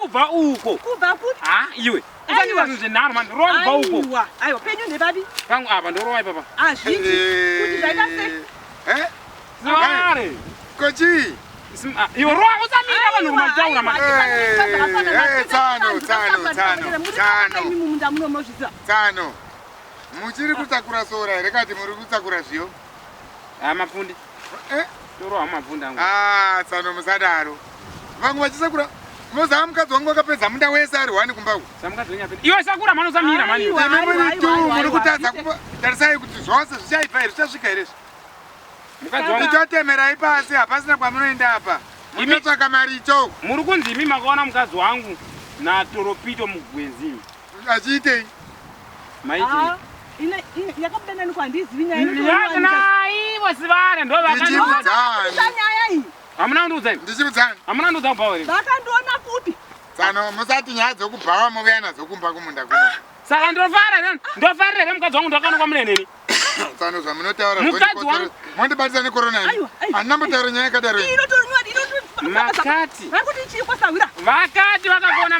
kubva uko. Kubva kuti? Ah, iwe. Usandira zvinaro man, rova kubva uko. Aiwa, aiwa, penyu ndebabi? Pangu apa ndorova ipapa. Azviti. Kuti zvaita sei? Zvare. Kochi. Iwe rova usamira vanhu mumataura man. Tsano. Muchiri kutakura sora here kati muri kutakura zviyo? Mafundi. Torova mafundi angu. Tsano musadaro. Vangu vachisakura. Mozama mukadzi wangu wakapedza munda wese ari 1 kumba uku. Samukadzi wenyapedza. Iwe sakura mano usamira mani. Muri kutadza kupa. Tarisai kuti zvose zvichaipa here zvichasvika here. Mukadzi wangu itotemerai pasi hapasina kwamunoenda apa. Munotsvaka mari icho. Muri kunzi imi makaona mukadzi wangu natoropito mugwenzi. Achiitei? Maiti. Yakabudana nikwandizivi nyaya inotoona. Yakana iwe sivare ndo Ndichiudzani. Hamuna kundiudzani? Ndichiudzani. Hamuna kundiudza kubva here? Vakandiona kupi? Tsano musati nyaya dzokubhawa muveya nadzo kumba kumunda kuno. Saka ndofarira here mukadzi wangu ndakaonekwa muneneni. Tsano zvamunotaura Mukadzi wangu mondibatisa nekorona ini. Handina mutaura nyaya yakadaro. makati Vakuti chii kwasawira? vakati vakakuona